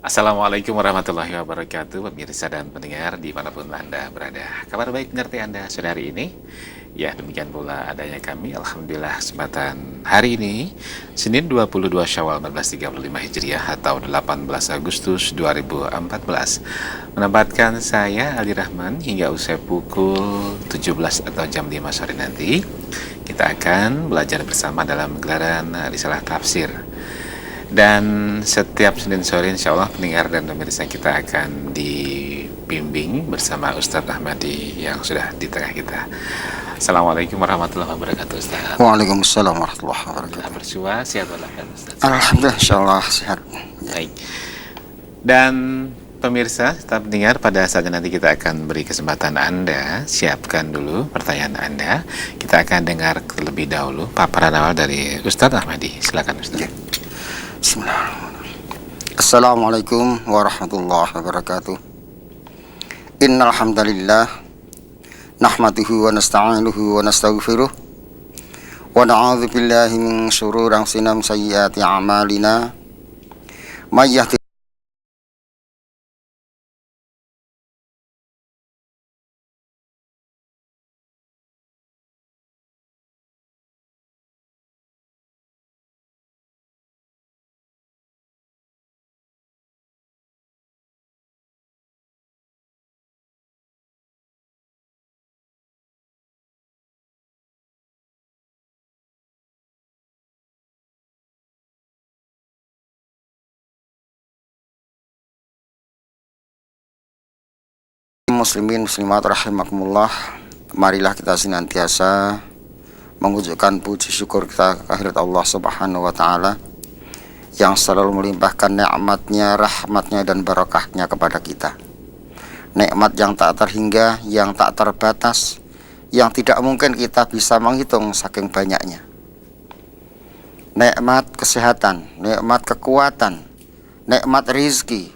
Assalamualaikum warahmatullahi wabarakatuh, pemirsa dan pendengar dimanapun Anda berada. Kabar baik mengerti Anda sore hari ini? Ya, demikian pula adanya kami. Alhamdulillah kesempatan hari ini, Senin 22 Syawal 1435 Hijriah atau 18 Agustus 2014. Menempatkan saya Ali Rahman hingga usai pukul 17 atau jam 5 sore nanti. Kita akan belajar bersama dalam gelaran risalah tafsir. Dan setiap Senin sore insya Allah pendengar dan pemirsa kita akan dibimbing bersama Ustadz Ahmadi yang sudah di tengah kita. Assalamualaikum warahmatullahi wabarakatuh Ustadz. Waalaikumsalam warahmatullahi wabarakatuh. Bersua, sehat walafiat Ustadz. Alhamdulillah, insyaallah sehat. Baik. Dan pemirsa, tetap pendengar, pada saat nanti kita akan beri kesempatan Anda siapkan dulu pertanyaan Anda. Kita akan dengar terlebih dahulu paparan awal dari Ustadz Ahmadi. Silakan Ustadz. Ya. Bismillahirrahmanirrahim. Assalamualaikum warahmatullahi wabarakatuh. Innal hamdalillah nahmaduhu wa nasta'inuhu wa nastaghfiruh wa na'udzu billahi min shururi anfusina wa sayyiati a'malina. May yahdihillahu muslimin muslimat rahimakumullah. Marilah kita senantiasa mengucapkan puji syukur kita kehadirat Allah Subhanahu wa taala yang selalu melimpahkan nikmatnya, rahmatnya dan barakahnya kepada kita. Nikmat yang tak terhingga, yang tak terbatas, yang tidak mungkin kita bisa menghitung saking banyaknya. Nikmat kesehatan, nikmat kekuatan, nikmat rizki,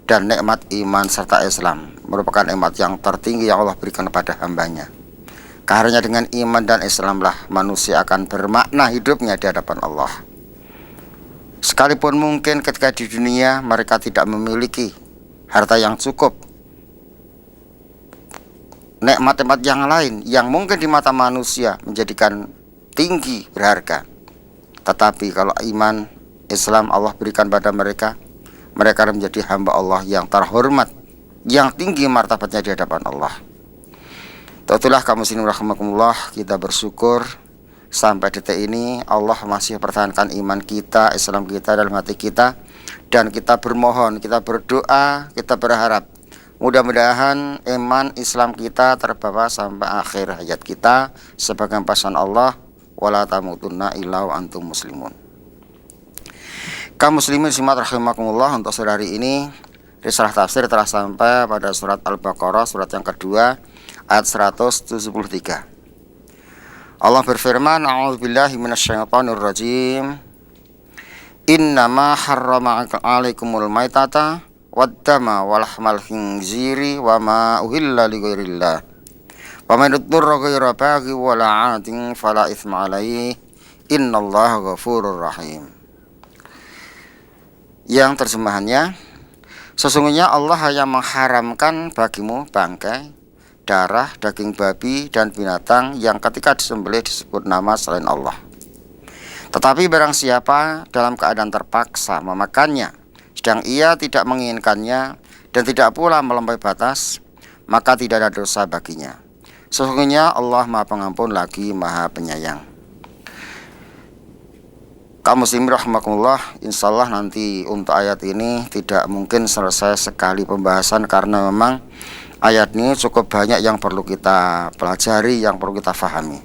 dan nikmat iman serta Islam merupakan nikmat yang tertinggi yang Allah berikan kepada hambanya. Karena dengan iman dan Islamlah manusia akan bermakna hidupnya di hadapan Allah. Sekalipun mungkin ketika di dunia mereka tidak memiliki harta yang cukup, nikmat-nikmat yang lain yang mungkin di mata manusia menjadikan tinggi berharga, tetapi kalau iman Islam Allah berikan pada mereka, mereka menjadi hamba Allah yang terhormat, yang tinggi martabatnya di hadapan Allah. Itulah kaum muslimin rahimakumullah, kita bersyukur sampai detik ini Allah masih pertahankan iman kita, Islam kita dalam hati kita, dan kita bermohon, kita berdoa, kita berharap mudah-mudahan iman Islam kita terbawa sampai akhir hayat kita sebagai pesan Allah, wala tamutunna illa wa antum muslimun. Kaum muslimin muslimat rahimakumullah, untuk sore hari ini risalah tafsir telah sampai pada surat Al-Baqarah, surat yang kedua, ayat 173. Allah berfirman, a'udzubillahi minasyaitonir rajim. Innama harrama 'alaikumul maitata waddama walahmal khinziri wa ma uhilla lighairillah. Wa man yudurra ghaira baghi wala 'adin fala itsma 'alaihi. Innallaha ghafurur rahim. Yang terjemahannya, sesungguhnya Allah hanya mengharamkan bagimu bangkai, darah, daging babi, dan binatang yang ketika disembelih disebut nama selain Allah. Tetapi barang siapa dalam keadaan terpaksa memakannya, sedang ia tidak menginginkannya dan tidak pula melampaui batas, maka tidak ada dosa baginya. Sesungguhnya Allah Maha Pengampun lagi Maha Penyayang. Kaum muslimin rahimakumullah, insyaallah nanti untuk ayat ini tidak mungkin selesai sekali pembahasan karena memang ayat ini cukup banyak yang perlu kita pelajari, yang perlu kita fahami.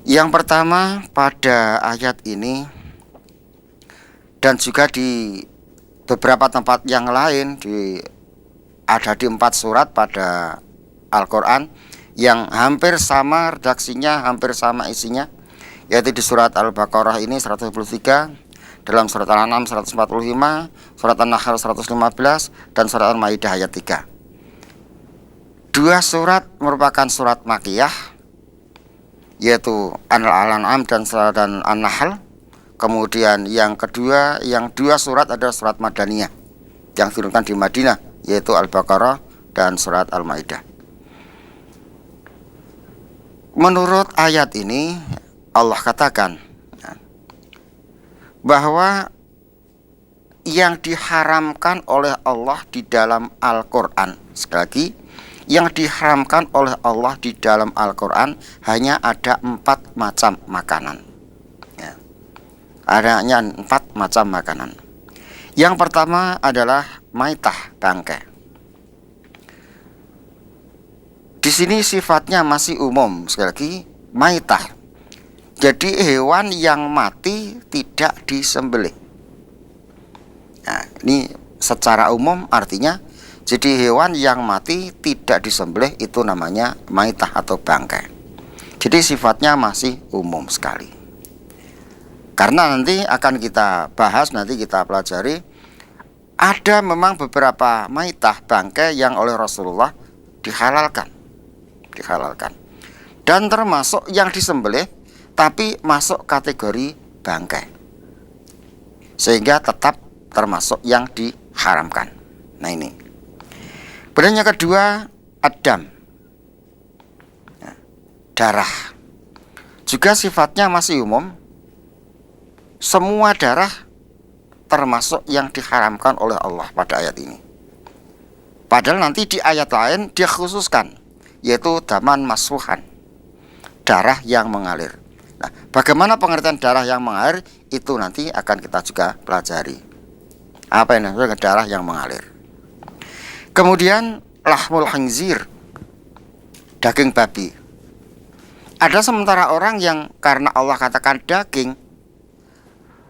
Yang pertama, pada ayat ini dan juga di beberapa tempat yang lain, ada di 4 surat pada Al-Quran yang hampir sama redaksinya, hampir sama isinya, yaitu di surat Al-Baqarah ini 123, dalam surat Al-An'am 145, surat An-Nahl 115, dan surat Al-Maidah ayat 3. Dua surat merupakan surat Makkiyah, yaitu Al-An'am dan An-Nahl. Kemudian yang kedua, yang dua surat adalah surat Madaniyah yang diturunkan di Madinah, yaitu Al-Baqarah dan surat Al-Maidah. Menurut ayat ini Allah katakan bahwa yang diharamkan oleh Allah di dalam Al-Quran, sekali lagi, yang diharamkan oleh Allah di dalam Al-Quran hanya ada 4 macam makanan. Adanya 4 macam makanan. Yang pertama adalah maitah, bangkai. Di sini sifatnya masih umum, sekali lagi, maitah. Jadi hewan yang mati tidak disembelih. Nah, ini secara umum artinya jadi hewan yang mati tidak disembelih itu namanya maitah atau bangkai. Jadi sifatnya masih umum sekali. Karena nanti akan kita bahas, nanti kita pelajari, ada memang beberapa maitah, bangkai yang oleh Rasulullah dihalalkan. Dan termasuk yang disembelih tapi masuk kategori bangkai, sehingga tetap termasuk yang diharamkan. Nah ini. Kemudian yang kedua, adam, darah. Juga sifatnya masih umum. Semua darah termasuk yang diharamkan oleh Allah pada ayat ini. Padahal nanti di ayat lain dia khususkan, yaitu daman masfuhan, darah yang mengalir. Nah, bagaimana pengertian darah yang mengalir itu nanti akan kita juga pelajari. Apa yang disebut darah yang mengalir? Kemudian lahmul khinzir, daging babi. Ada sementara orang yang karena Allah katakan daging,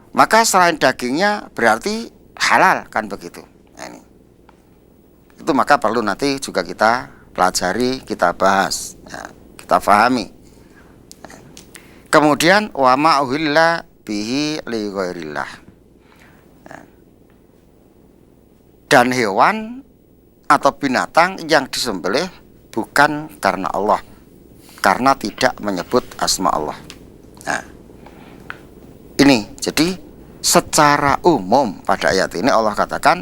maka selain dagingnya berarti halal, kan begitu. Nah, ini. Itu maka perlu nanti juga kita pelajari, kita bahas, ya, kita fahami. Kemudian wa ma uhilla bihi li ghairillah. Dan hewan atau binatang yang disembelih bukan karena Allah, karena tidak menyebut asma Allah. Nah, ini jadi secara umum pada ayat ini Allah katakan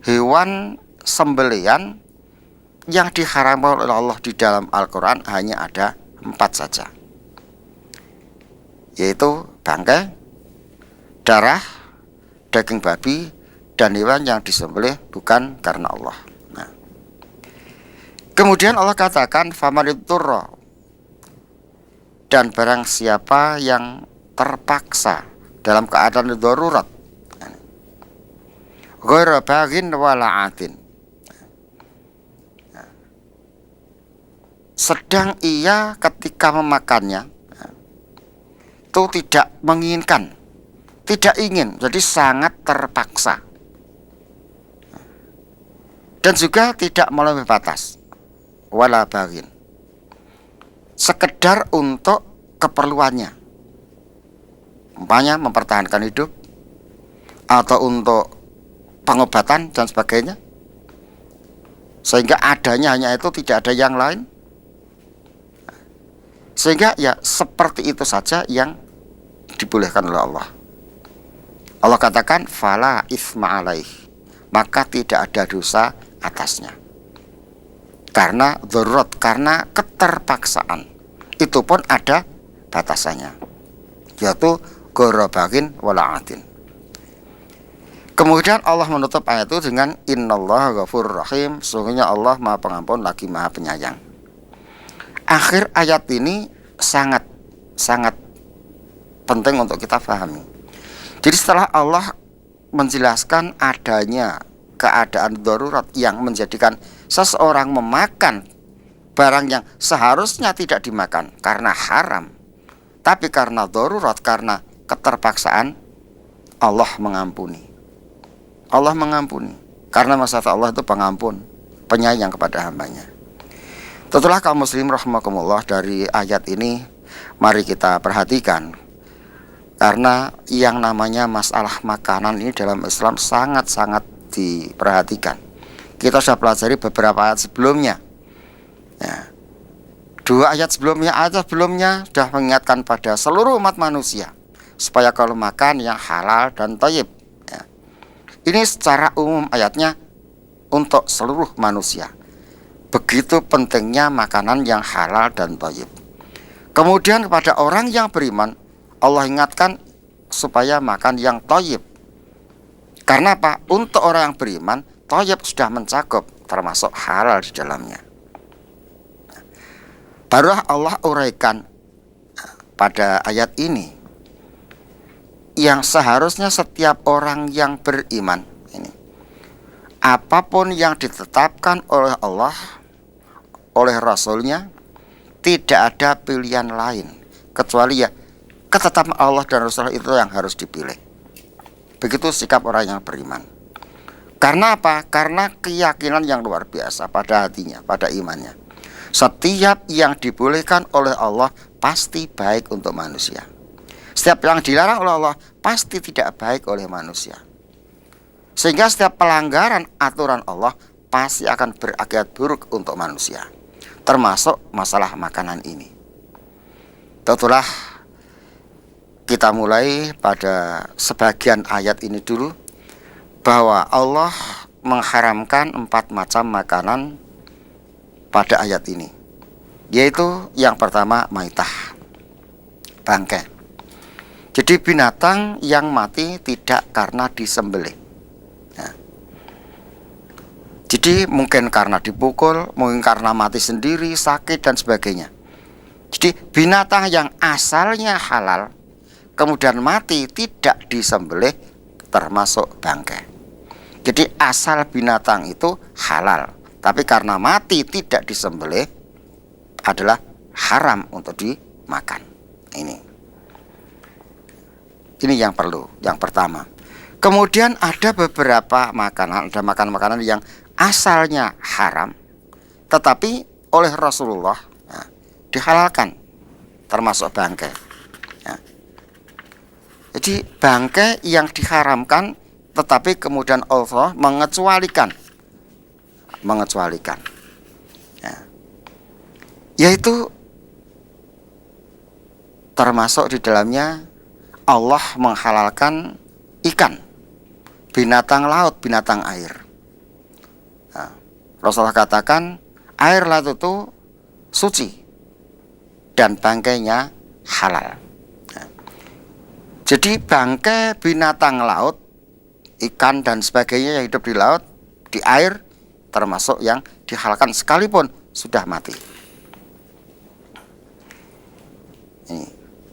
hewan sembelihan yang diharamkan oleh Allah di dalam Al-Quran hanya ada 4 saja, yaitu bangkai, darah, daging babi, dan hewan yang disembelih bukan karena Allah. Nah, kemudian Allah katakan famaniturra, dan barang siapa yang terpaksa dalam keadaan darurat, ghairu baghin wala atin, sedang ia ketika memakannya itu tidak menginginkan, tidak ingin, jadi sangat terpaksa, dan juga tidak melampaui batas, wala baghin, sekedar untuk keperluannya, umpamanya mempertahankan hidup atau untuk pengobatan dan sebagainya, sehingga adanya hanya itu, tidak ada yang lain, sehingga ya seperti itu saja yang dibolehkan oleh Allah. Allah katakan fala isma alaih, maka tidak ada dosa atasnya, karena darurat, karena keterpaksaan. Itu pun ada batasannya, yaitu ghairu wala atin. Kemudian Allah menutup ayat itu dengan innallaha ghafurur rahim, sesungguhnya Allah Maha Pengampun lagi Maha Penyayang. Akhir ayat ini sangat penting untuk kita pahami. Jadi setelah Allah menjelaskan adanya keadaan darurat yang menjadikan seseorang memakan barang yang seharusnya tidak dimakan karena haram, tapi karena darurat, karena keterpaksaan, Allah mengampuni. Allah mengampuni karena maksud Allah itu pengampun, penyayang kepada hambanya. Setelah kaum muslim rahimakumullah, dari ayat ini mari kita perhatikan, karena yang namanya masalah makanan ini dalam Islam sangat-sangat diperhatikan. Kita sudah pelajari beberapa ayat sebelumnya, ya. 2 ayat sebelumnya sudah mengingatkan pada seluruh umat manusia supaya kalau makan yang halal dan thayyib. Ya. Ini secara umum ayatnya untuk seluruh manusia. Begitu pentingnya makanan yang halal dan thayyib. Kemudian kepada orang yang beriman, Allah ingatkan supaya makan yang thayyib. Karena apa? Untuk orang yang beriman, thayyib sudah mencakup termasuk halal di dalamnya. Barulah Allah uraikan pada ayat ini yang seharusnya setiap orang yang beriman ini, apapun yang ditetapkan oleh Allah, oleh Rasulnya, tidak ada pilihan lain kecuali ya ketetapan Allah dan Rasul itu yang harus dipilih. Begitu sikap orang yang beriman. Karena apa? Karena keyakinan yang luar biasa pada hatinya, pada imannya. Setiap yang dibolehkan oleh Allah pasti baik untuk manusia. Setiap yang dilarang oleh Allah pasti tidak baik oleh manusia. Sehingga setiap pelanggaran aturan Allah pasti akan berakibat buruk untuk manusia. Termasuk masalah makanan ini. Tentulah kita mulai pada sebagian ayat ini dulu, bahwa Allah mengharamkan 4 macam makanan pada ayat ini, yaitu yang pertama maitah, bangkai. Jadi binatang yang mati tidak karena disembelih. Nah, jadi mungkin karena dipukul, mungkin karena mati sendiri, sakit dan sebagainya. Jadi binatang yang asalnya halal kemudian mati tidak disembelih termasuk bangkai. Jadi asal binatang itu halal, tapi karena mati tidak disembelih adalah haram untuk dimakan. Ini yang perlu, yang pertama. Kemudian ada beberapa makanan, ada makanan-makanan yang asalnya haram, tetapi oleh Rasulullah dihalalkan, termasuk bangkai. Jadi bangkai yang diharamkan, tetapi kemudian Allah mengecualikan, ya. Yaitu termasuk di dalamnya Allah menghalalkan ikan, binatang laut, binatang air. Nah, Rasulullah katakan air laut itu suci dan bangkainya halal. Jadi bangkai binatang laut, ikan dan sebagainya yang hidup di laut, di air, termasuk yang dihalalkan sekalipun sudah mati.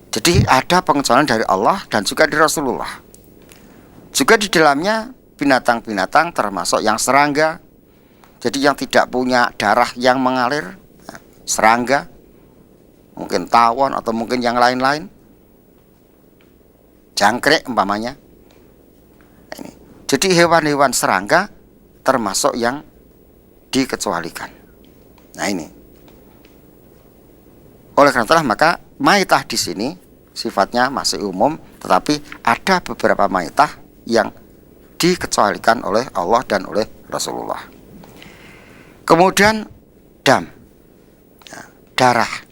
Jadi ada pengecualian dari Allah dan juga dari Rasulullah. Juga di dalamnya binatang-binatang termasuk yang serangga. Jadi yang tidak punya darah yang mengalir, serangga, mungkin tawon atau mungkin yang lain-lain. Jangkrik umpamanya. Jadi hewan-hewan serangga termasuk yang dikecualikan. Nah ini. Oleh karena itulah maka maitah di sini sifatnya masih umum, tetapi ada beberapa maitah yang dikecualikan oleh Allah dan oleh Rasulullah. Kemudian dam, darah.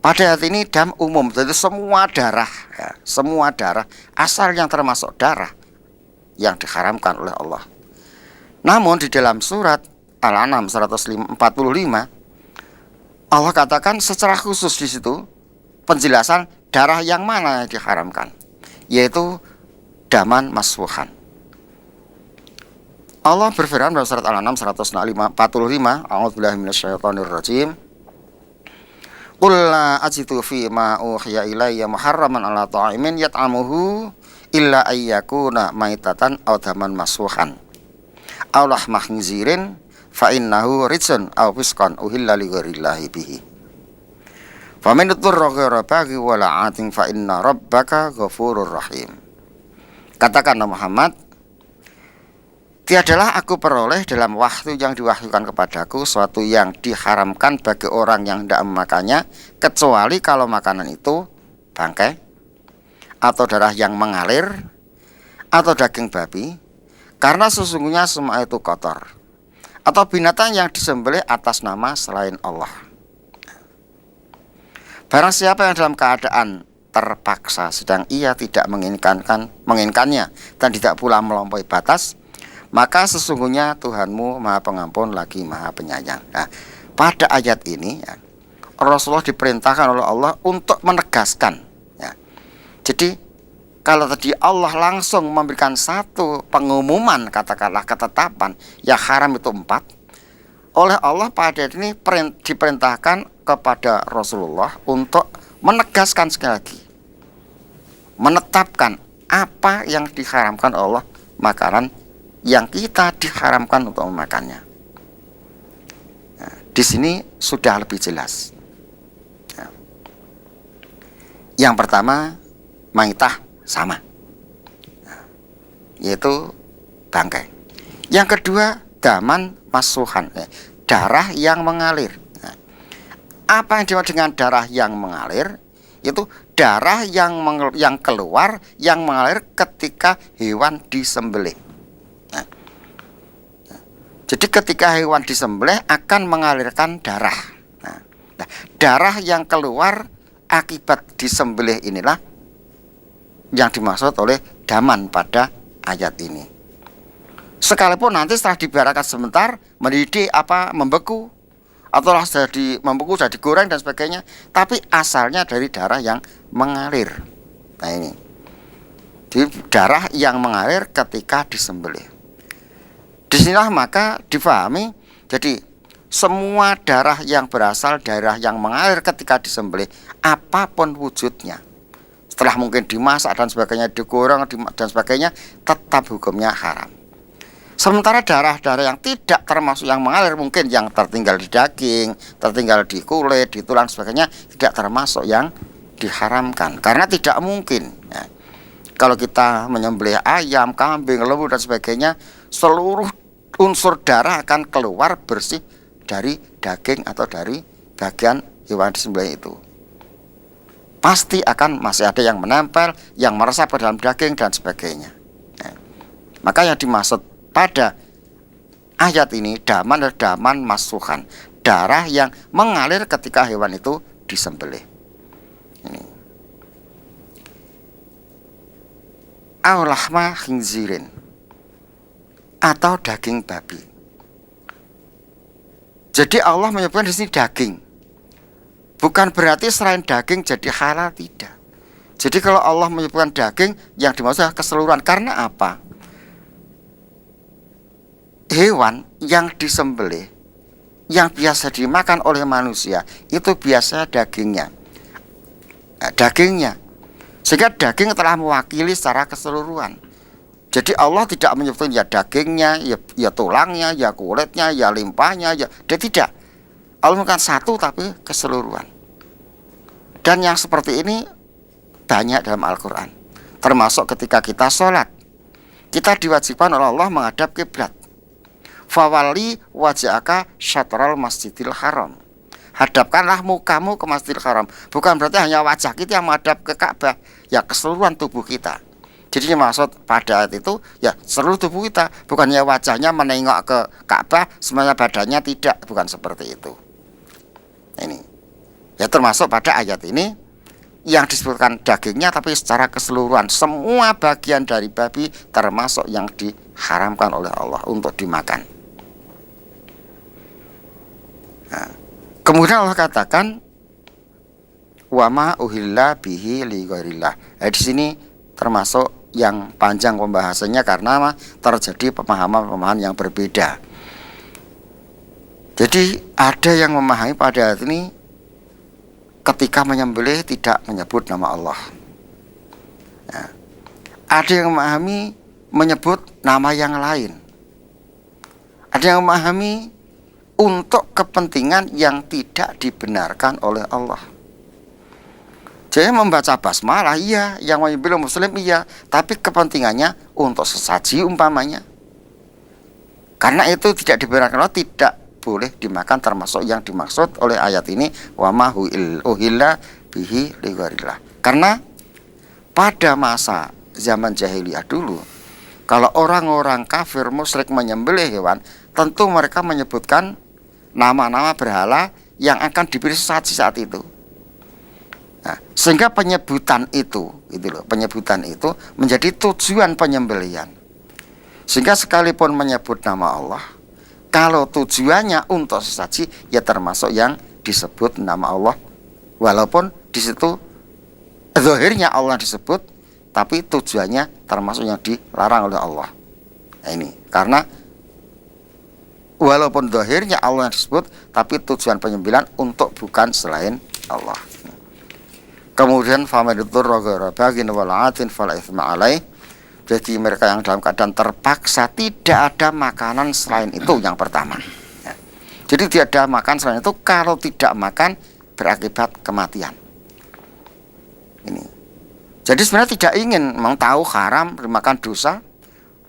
Pada ayat ini dam umum, jadi semua darah, semua darah, asal yang termasuk darah yang diharamkan oleh Allah. Namun di dalam surat Al-An'am 145 Allah katakan secara khusus di situ penjelasan darah yang mana yang diharamkan, yaitu daman masfuhan. Allah berfirman dalam surat Al-An'am 145, A'udzubillahi minasyaitonirrajim. Qul la ajidu fi ma uhiya ilayya muharraman ala ta'imin yat'amuhu illa ayyakuna maitatan aw daman masfuhan aw lahma khinzirin fa innahu rijsun aw fisqan uhilla li ghairillahi bihi. Faman ittara ghaira baghi wala 'atin fa inna rabbaka ghafurur rahim. Katakan Muhammad, tiadalah aku peroleh dalam wahyu yang diwahyukan kepadaku suatu yang diharamkan bagi orang yang tidak memakannya, kecuali kalau makanan itu bangkai, atau darah yang mengalir, atau daging babi, karena sesungguhnya semua itu kotor, atau binatang yang disembelih atas nama selain Allah. Barang siapa yang dalam keadaan terpaksa, sedang ia tidak menginginkannya dan tidak pula melampaui batas, maka sesungguhnya Tuhanmu Maha Pengampun lagi Maha Penyayang. Nah, pada ayat ini ya, Rasulullah diperintahkan oleh Allah untuk menegaskan ya. Jadi kalau tadi Allah langsung memberikan satu pengumuman, katakanlah ketetapan yang haram itu 4, oleh Allah pada ini diperintahkan kepada Rasulullah untuk menegaskan sekali lagi, menetapkan apa yang diharamkan Allah, makanan yang kita diharamkan untuk memakannya. Nah, di sini sudah lebih jelas. Nah, yang pertama maitah sama, nah, yaitu bangkai. Yang kedua daman masuhan, darah yang mengalir. Nah, apa yang dimaksud dengan darah yang mengalir? Itu darah yang keluar, yang mengalir ketika hewan disembelih. Nah, jadi ketika hewan disembelih akan mengalirkan darah. Nah, darah yang keluar akibat disembelih inilah yang dimaksud oleh daman pada ayat ini. Sekalipun nanti setelah dibiarkan sebentar mendidih membeku, atau jadi membeku, jadi digoreng dan sebagainya, tapi asalnya dari darah yang mengalir. Nah ini, jadi darah yang mengalir ketika disembelih. Disinilah maka difahami, jadi semua darah yang berasal darah yang mengalir ketika disembelih, apapun wujudnya, setelah mungkin dimasak dan sebagainya, digoreng dan sebagainya, tetap hukumnya haram. Sementara darah-darah yang tidak termasuk yang mengalir, mungkin yang tertinggal di daging, tertinggal di kulit, di tulang sebagainya, tidak termasuk yang diharamkan. Karena tidak mungkin ya, kalau kita menyembelih ayam, kambing, lembu dan sebagainya, seluruh unsur darah akan keluar bersih dari daging atau dari bagian hewan disembelih itu. Pasti akan masih ada yang menempel, yang meresap ke dalam daging dan sebagainya. Nah, maka yang dimaksud pada ayat ini daman adalah daman masuhan, darah yang mengalir ketika hewan itu disembelih. Ini. Aulahma khinzirin, atau daging babi. Jadi Allah menyebutkan di sini daging. Bukan berarti selain daging jadi halal, tidak. Jadi kalau Allah menyebutkan daging, yang dimaksud adalah keseluruhan. Karena apa? Hewan yang disembelih, yang biasa dimakan oleh manusia, itu biasa dagingnya. Sehingga daging telah mewakili secara keseluruhan. Jadi Allah tidak menyebutkan ya dagingnya, ya tulangnya, ya kulitnya, ya limpahnya, dia tidak. Allah bukan satu tapi keseluruhan. Dan yang seperti ini banyak dalam Al-Quran. Termasuk ketika kita sholat, kita diwajibkan oleh Allah menghadap kiblat. Fawali wajhaka syatral masjidil haram. Hadapkanlah mukamu ke Masjidil Haram. Bukan berarti hanya wajah kita yang menghadap ke Ka'bah, ya keseluruhan tubuh kita. Jadi maksud pada ayat itu ya seluruh tubuh kita, bukannya wajahnya menengok ke Ka'bah, semuanya badannya tidak, bukan seperti itu. Ini ya termasuk pada ayat ini yang disebutkan dagingnya, tapi secara keseluruhan semua bagian dari babi termasuk yang diharamkan oleh Allah untuk dimakan. Nah, kemudian Allah katakan wama uhilla bihi li ghairillah. Di sini termasuk yang panjang pembahasannya karena terjadi pemahaman-pemahaman yang berbeda. Jadi ada yang memahami pada ayat ini ketika menyembelih tidak menyebut nama Allah. Nah, ada yang memahami menyebut nama yang lain. Ada yang memahami untuk kepentingan yang tidak dibenarkan oleh Allah. Jadi membaca basmalah iya, yang menyembelih muslim iya, tapi kepentingannya untuk sesaji umpamanya. Karena itu tidak dibenarkan Allah, tidak boleh dimakan, termasuk yang dimaksud oleh ayat ini wa ma uhilla bihi li ghairillah. Karena pada masa zaman jahiliyah dulu, kalau orang-orang kafir musyrik menyembelih hewan, tentu mereka menyebutkan nama-nama berhala yang akan diberi sesaji saat itu. Nah, sehingga penyebutan itu loh, penyebutan itu menjadi tujuan penyembelihan. Sehingga sekalipun menyebut nama Allah, kalau tujuannya untuk sesaji, ya termasuk yang disebut nama Allah. Walaupun di situ zahirnya Allah disebut, tapi tujuannya termasuk yang dilarang oleh Allah. Nah, ini karena walaupun zahirnya Allah yang disebut, tapi tujuan penyembelihan untuk bukan selain Allah. Kemudian famaditur ghairu baghin wala atin fala itsma alaih. Jadi mereka yang dalam keadaan terpaksa tidak ada makanan selain itu yang pertama. Ya. Jadi tidak ada makan selain itu, kalau tidak makan berakibat kematian. Ini. Jadi sebenarnya tidak ingin, memang tahu haram, makan dosa,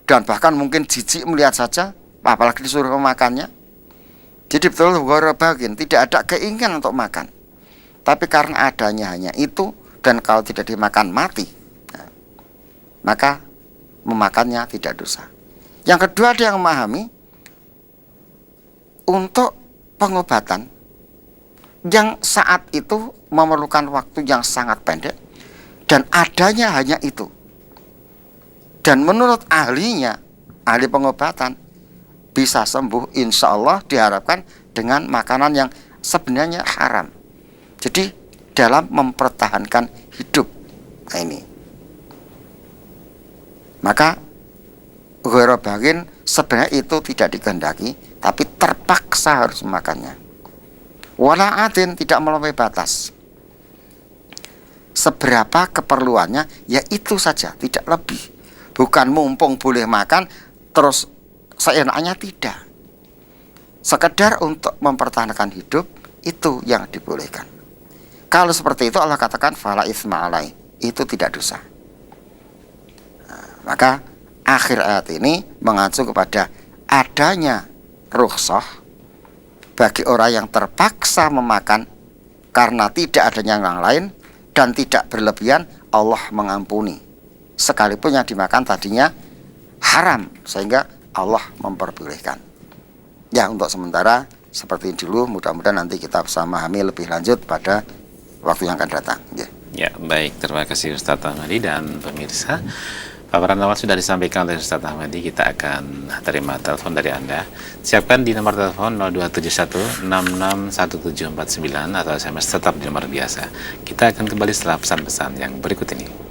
dan bahkan mungkin jijik melihat saja, apalagi disuruh memakannya. Jadi betul ghairu baghin, tidak ada keinginan untuk makan. Tapi karena adanya hanya itu, dan kalau tidak dimakan mati, nah, maka memakannya tidak dosa. Yang kedua, ada yang memahami untuk pengobatan yang saat itu memerlukan waktu yang sangat pendek dan adanya hanya itu. Dan menurut ahlinya, ahli pengobatan, bisa sembuh insya Allah diharapkan dengan makanan yang sebenarnya haram. Jadi dalam mempertahankan hidup. Nah, ini. Maka ghairu baghin sebenarnya itu tidak dikehendaki, tapi terpaksa harus memakannya. Wala adin, tidak melampaui batas. Seberapa keperluannya, ya itu saja, tidak lebih. Bukan mumpung boleh makan terus seenaknya, tidak. Sekedar untuk mempertahankan hidup, itu yang dibolehkan. Kalau seperti itu Allah katakan fala itsma alai, itu tidak dosa. Nah, maka akhir ayat ini mengacu kepada adanya rukhsah bagi orang yang terpaksa memakan karena tidak adanya yang lain dan tidak berlebihan, Allah mengampuni. Sekalipun yang dimakan tadinya haram, sehingga Allah memperbolehkan. Ya, untuk sementara seperti ini dulu, mudah-mudahan nanti kita bisa memahami lebih lanjut pada waktu yang akan datang. Ya, baik, terima kasih Ustadz Ahmadi dan pemirsa. Paparan awal sudah disampaikan oleh Ustadz Ahmadi. Kita akan terima telepon dari Anda. Siapkan di nomor telepon 0271661749 atau SMS tetap di nomor biasa. Kita akan kembali setelah pesan-pesan yang berikut ini.